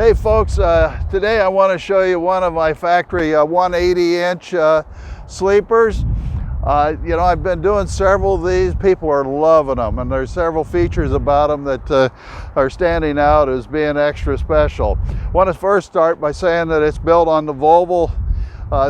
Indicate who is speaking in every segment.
Speaker 1: Hey folks, today I want to show you one of my factory 180-inch sleepers. I've been doing several of these. People are loving them, and there's several features about them that are standing out as being extra special. I want to first start by saying that it's built on the Volvo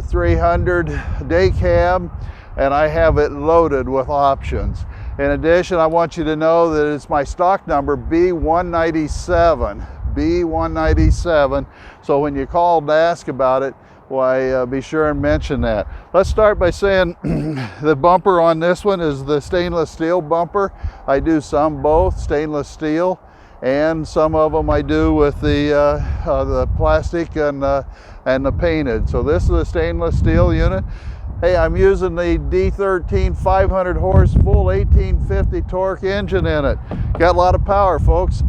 Speaker 1: 300 day cab, and I have it loaded with options. In addition, I want you to know that it's my stock number B197. B197. So when you call and ask about it, why, be sure and mention that. Let's start by saying the bumper on this one is the stainless steel bumper. I do some both stainless steel, and some of them I do with the plastic and the painted. So this is a stainless steel unit. Hey, I'm using the D13 500 horse full 1850 torque engine in it. Got a lot of power, folks.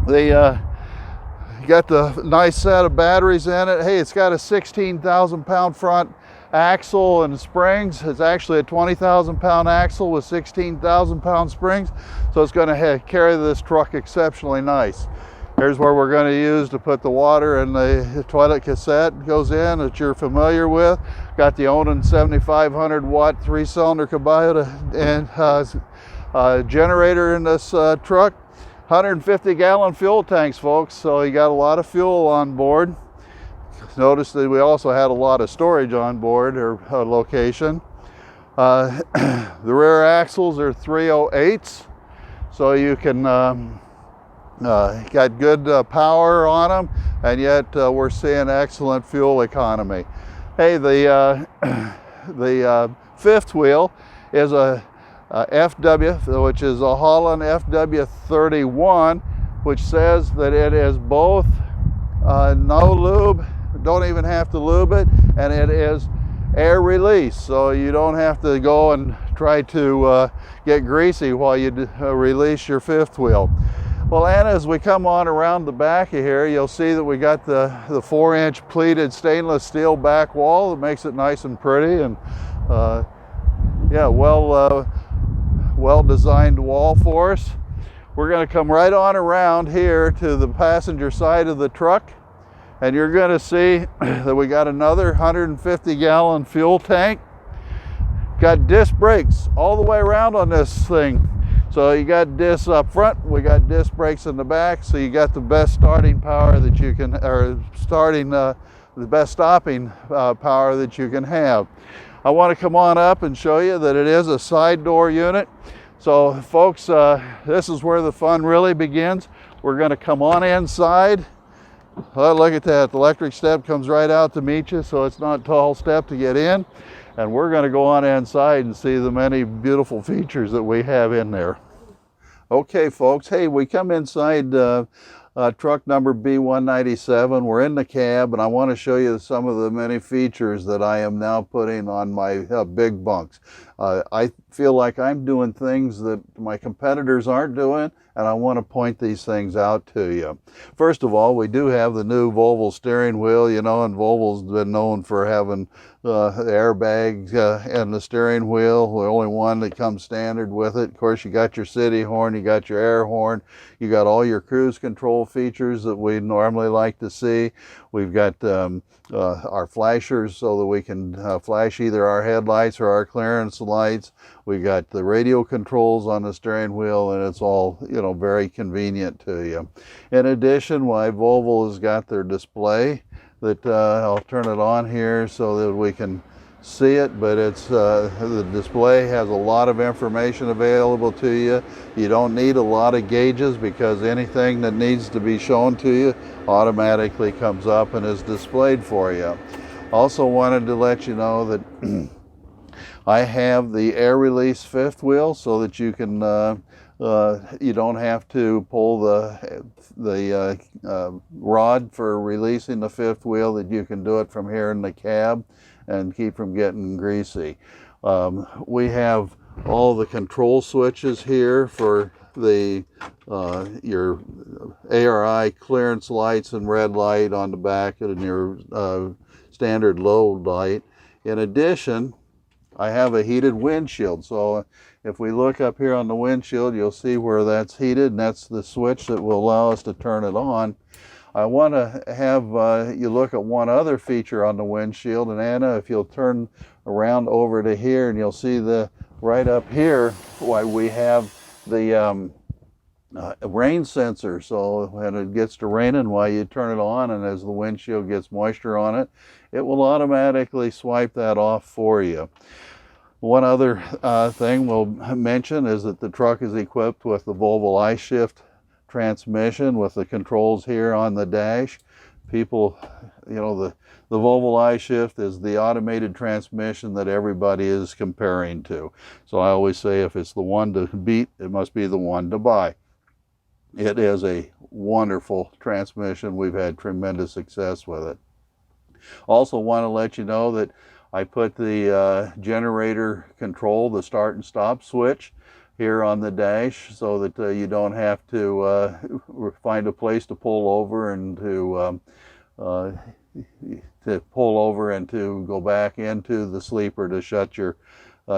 Speaker 1: Got the nice set of batteries in it. Hey, it's got a 16,000 pound front axle and springs. It's actually a 20,000 pound axle with 16,000 pound springs. So it's going to carry this truck exceptionally nice. Here's where we're going to use to put the water and the toilet cassette goes in that you're familiar with. Got the Onan 7,500 watt 3-cylinder Kubota and generator in this truck. 150 gallon fuel tanks, folks, so you got a lot of fuel on board. Notice that we also had a lot of storage on board or location. The rear axles are 308s, so you can got good power on them, and yet we're seeing excellent fuel economy. Hey, the fifth wheel is a FW, which is a Holland FW31, which says that it is both no lube, don't even have to lube it, and it is air release, so you don't have to go and try to get greasy while you release your fifth wheel. Well, and as we come on around the back of here, you'll see that we got the 4-inch pleated stainless steel back wall that makes it nice and pretty, and yeah, well designed wall for us. We're going to come right on around here to the passenger side of the truck, and you're going to see that we got another 150 gallon fuel tank. Got disc brakes all the way around on this thing. So you got discs up front, we got disc brakes in the back, so you got the best starting power that you can, or the best stopping power that you can have. I want to come on up and show you that it is a side door unit. So folks, this is where the fun really begins. We're going to come on inside. Oh, look at that, the electric step comes right out to meet you, so it's not a tall step to get in. And we're going to go on inside and see the many beautiful features that we have in there. Okay folks, hey, we come inside truck number B197. We're in the cab, and I want to show you some of the many features that I am now putting on my big bunks. I feel like I'm doing things that my competitors aren't doing, and I want to point these things out to you. First of all, we do have the new Volvo steering wheel, and Volvo's been known for having the airbags and the steering wheel, the only one that comes standard with it. Of course, you got your city horn, you got your air horn, you got all your cruise control features that we normally like to see. We've got our flashers so that we can flash either our headlights or our clearance lights. We got the radio controls on the steering wheel, and it's all, very convenient to you. In addition, Volvo has got their display that I'll turn it on here so that we can see it, but it's the display has a lot of information available to you. You don't need a lot of gauges because anything that needs to be shown to you automatically comes up and is displayed for you. Also wanted to let you know that I have the air release fifth wheel so that you can you don't have to pull the rod for releasing the fifth wheel, that you can do it from here in the cab and keep from getting greasy. We have all the control switches here for the your ARI clearance lights and red light on the back, and your standard low light. In addition, I have a heated windshield, so if we look up here on the windshield, you'll see where that's heated, and that's the switch that will allow us to turn it on. I want to have you look at one other feature on the windshield, and Anna, if you'll turn around over to here, and you'll see the right up here why we have the rain sensor. So when it gets to raining, while you turn it on, and as the windshield gets moisture on it, it will automatically swipe that off for you. One other thing we'll mention is that the truck is equipped with the Volvo I-Shift transmission with the controls here on the dash. People, you know, the Volvo I-Shift is the automated transmission that everybody is comparing to. So I always say if it's the one to beat, it must be the one to buy. It is a wonderful transmission. We've had tremendous success with it. Also want to let you know that I put the generator control, the start and stop switch, here on the dash so that you don't have to find a place to pull over and to go back into the sleeper to shut your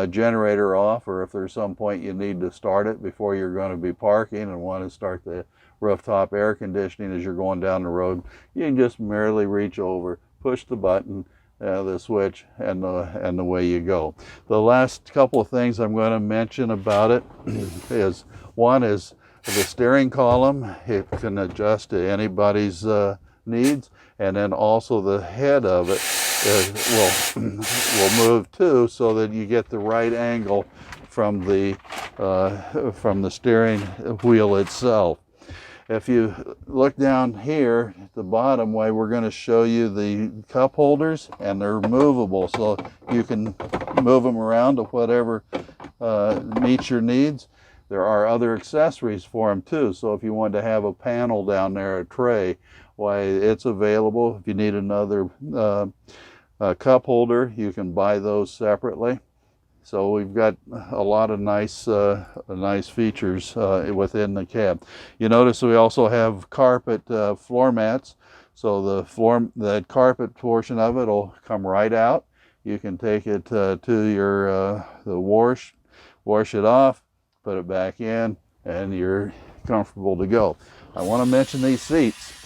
Speaker 1: generator off, or if there's some point you need to start it before you're going to be parking and want to start the rooftop air conditioning as you're going down the road, you can just merely reach over, push the button, the switch, and away you go. The last couple of things I'm going to mention about it is, one is the steering column. It can adjust to anybody's needs, and then also the head of it will move too, so that you get the right angle from the steering wheel itself. If you look down here at the bottom, way we're going to show you the cup holders, and they're movable, so you can move them around to whatever meets your needs. There are other accessories for them too, so if you want to have a panel down there, a tray, why, it's available. If you need another cup holder, you can buy those separately. So we've got a lot of nice features within the cab. You notice we also have carpet floor mats. So the carpet portion of it will come right out. You can take it to your the wash it off, put it back in, and you're comfortable to go. I want to mention these seats.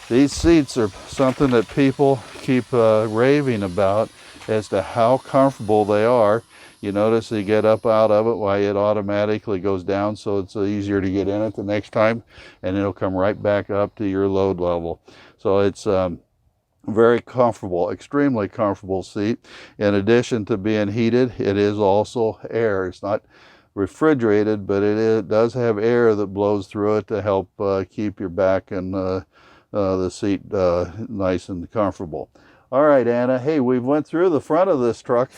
Speaker 1: These seats are something that people keep raving about as to how comfortable they are. You notice you get up out of it, why it automatically goes down, so it's easier to get in it the next time, and it'll come right back up to your load level. So it's very comfortable, extremely comfortable seat. In addition to being heated, it is also air. It's not refrigerated, but it does have air that blows through it to help keep your back and the seat nice and comfortable. All right, Anna, hey, we've went through the front of this truck.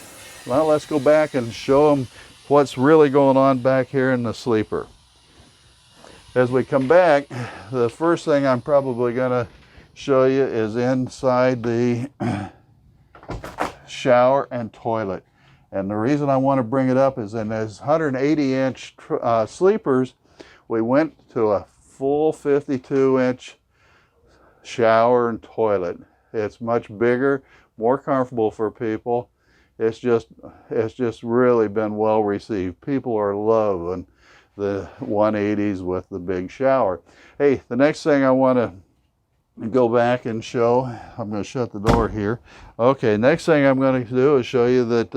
Speaker 1: Now let's go back and show them what's really going on back here in the sleeper. As we come back, the first thing I'm probably going to show you is inside the shower and toilet. And the reason I want to bring it up is in those 180-inch sleepers, we went to a full 52-inch shower and toilet. It's much bigger, more comfortable for people. It's just really been well received. People are loving the 180s with the big shower. Hey, the next thing I want to go back and show, I'm going to shut the door here. Okay, next thing I'm going to do is show you that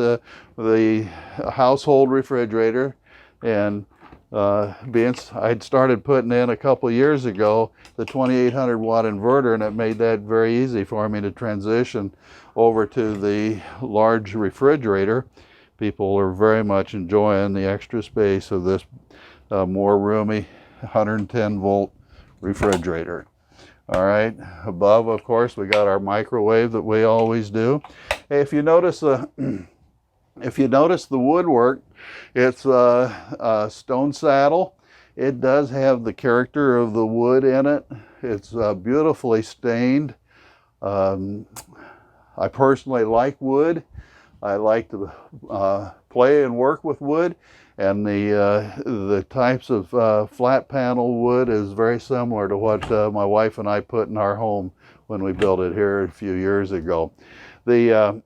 Speaker 1: the household refrigerator, and I'd started putting in a couple years ago the 2800 watt inverter, and it made that very easy for me to transition over to the large refrigerator. People are very much enjoying the extra space of this more roomy 110 volt refrigerator. All right, above, of course, we got our microwave that we always do. Hey, if you notice the woodwork, it's a stone saddle. It does have the character of the wood in it. It's beautifully stained. I personally like wood. I like to play and work with wood, and the types of flat panel wood is very similar to what my wife and I put in our home when we built it here a few years ago. There's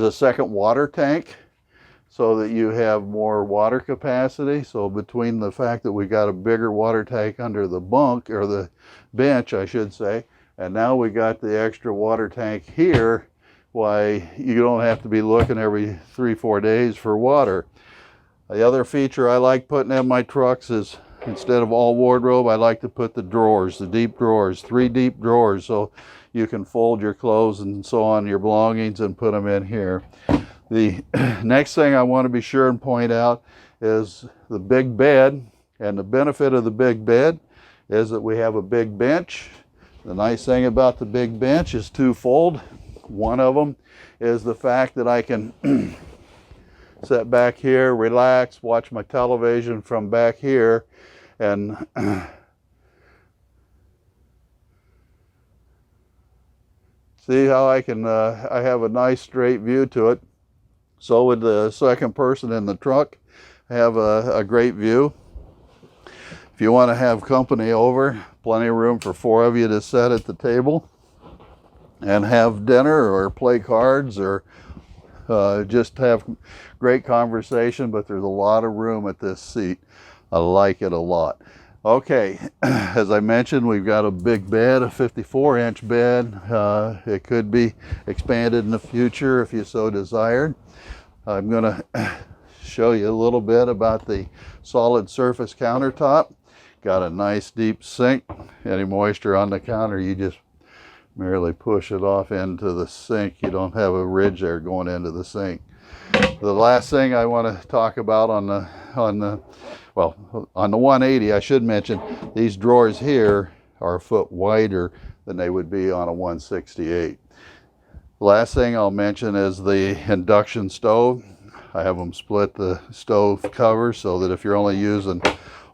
Speaker 1: a second water tank, so that you have more water capacity. So between the fact that we got a bigger water tank under the bunk, or the bench I should say, and now we got the extra water tank here, why you don't have to be looking every 3-4 days for water. The other feature I like putting in my trucks is, instead of all wardrobe, I like to put the drawers, the deep drawers, 3 deep drawers, so you can fold your clothes and so on, your belongings, and put them in here. The next thing I want to be sure and point out is the big bed. And the benefit of the big bed is that we have a big bench. The nice thing about the big bench is twofold. One of them is the fact that I can sit back here, relax, watch my television from back here, and see how I can, I have a nice straight view to it. So would the second person in the truck have a great view. If you want to have company over, plenty of room for 4 of you to sit at the table and have dinner or play cards, or just have great conversation, but there's a lot of room at this seat. I like it a lot. Okay, as I mentioned, we've got a big bed, a 54-inch bed. It could be expanded in the future if you so desired. I'm going to show you a little bit about the solid surface countertop. Got a nice deep sink. Any moisture on the counter, you just merely push it off into the sink. You don't have a ridge there going into the sink. The last thing I want to talk about on the 180, I should mention these drawers here are a foot wider than they would be on a 168. The last thing I'll mention is the induction stove. I have them split the stove cover so that if you're only using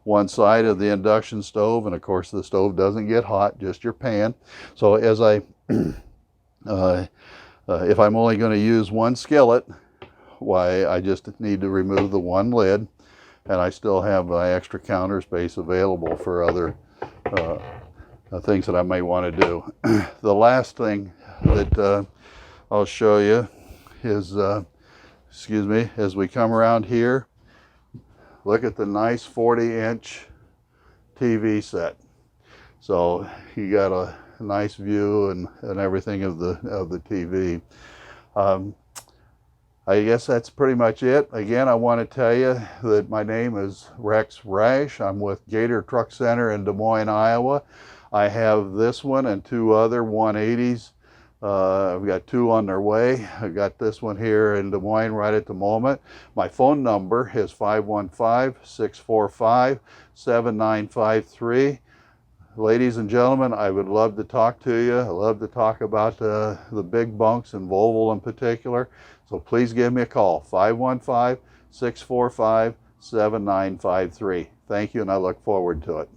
Speaker 1: one side of the induction stove, and of course the stove doesn't get hot, just your pan. So as I, if I'm only going to use one skillet, why I just need to remove the one lid, and I still have extra counter space available for other things that I may want to do. The last thing that I'll show you is, excuse me, as we come around here, look at the nice 40-inch TV set. So you got a nice view and everything of the TV. I guess that's pretty much it. Again, I want to tell you that my name is Rex Rash. I'm with Gator Truck Center in Des Moines, Iowa. I have this one and 2 other 180s. I've got 2 on their way. I've got this one here in Des Moines right at the moment. My phone number is 515-645-7953. Ladies and gentlemen, I would love to talk to you. I love to talk about the big bunks and Volvo in particular. So please give me a call, 515-645-7953. Thank you, and I look forward to it.